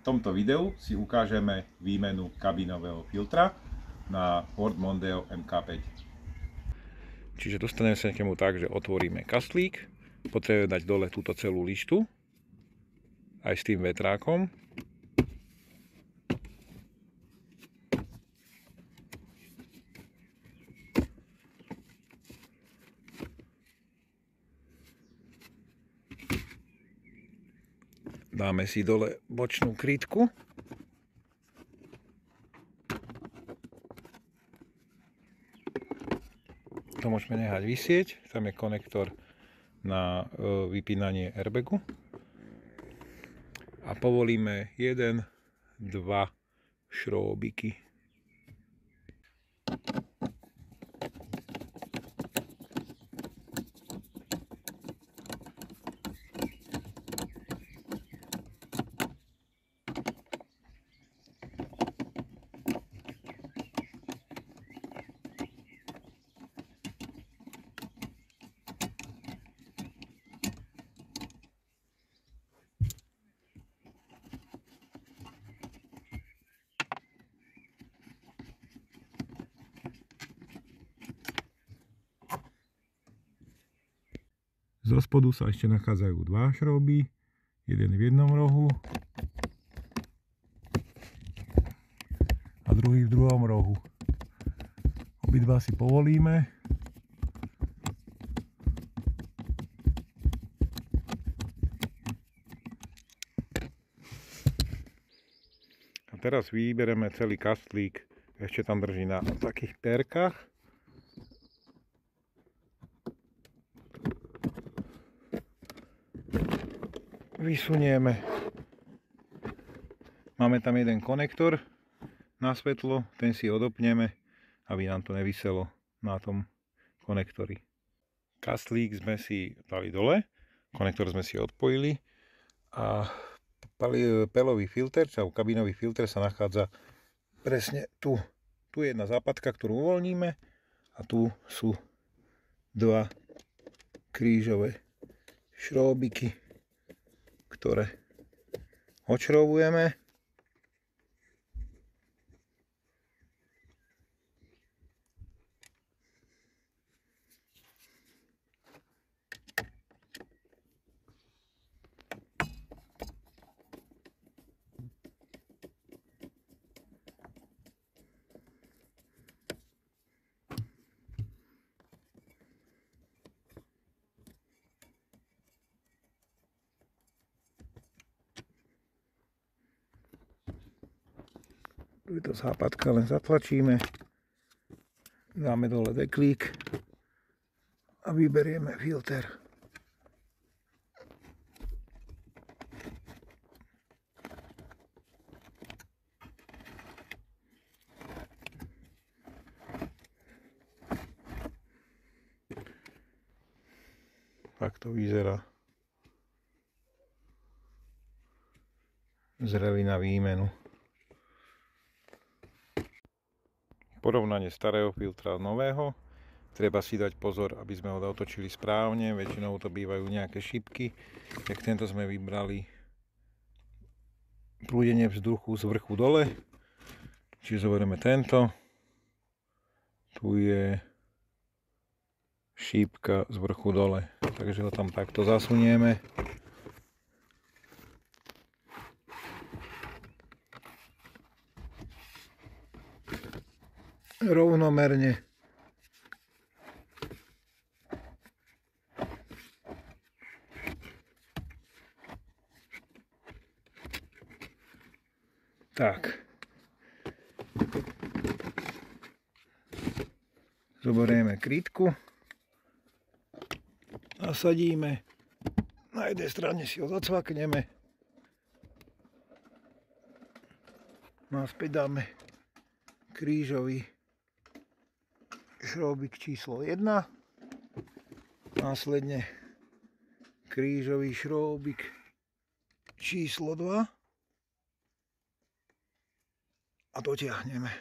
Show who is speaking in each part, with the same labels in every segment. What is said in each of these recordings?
Speaker 1: tomto videu si ukážeme výmenu kabinového filtra na Ford Mondeo MK5. Čiže dostaneme sa k nemu tak, že otvoríme kastlík, potrebujeme dať dole túto celú lištu, aj s tým vetrákom. Dáme si dole bočnú krytku. To môžeme nehať visieť. Tam je konektor na vypínanie airbagu. A povolíme 1, 2 šróbiky. Zo spodu sa ešte nachádzajú 2 šrouby, jeden v jednom rohu a druhý v druhom rohu. Obidva si povolíme. A teraz vybereme celý kastlík, ešte tam drží na takých perkách. Vysunieme. Máme tam jeden konektor na svetlo, ten si odopneme, aby nám to neviselo na tom konektori. Kastlík sme si dali dole, konektor sme si odpojili a pelový filter, alebo kabinový filter sa nachádza presne tu. Tu je jedna západka, ktorú uvoľníme a tu sú 2 krížové šróbiky, ktoré odšroubujeme. Túto západka len zatlačíme, dáme dole deklík a vyberieme filter. Tak to vyzerá. Zrelý na výmenu. Porovnanie starého filtra a nového. Treba si dať pozor, aby sme ho otočili správne. Väčšinou to bývajú nejaké šipky. Tak tento sme vybrali prúdenie vzduchu z vrchu dole. Čiže zoberieme tento. Tu je šípka z vrchu dole. Takže ho tam takto zasunieme. Rovnomerne. Tak. Zoberieme krytku. Nasadíme. Na jednej strane si ho zacvakneme. Naspäť dáme krížový šróbik číslo 1, následne krížový šróbik číslo 2 a dotiahneme.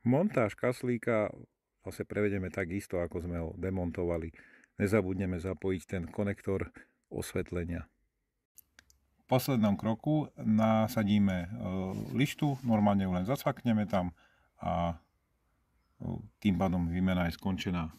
Speaker 1: Montáž kaslíka zase prevedeme takisto, ako sme ho demontovali. Nezabudneme zapojiť ten konektor osvetlenia. poslednom kroku nasadíme lištu, normálne ju len zacvakneme tam a tým pádom výmena je skončená.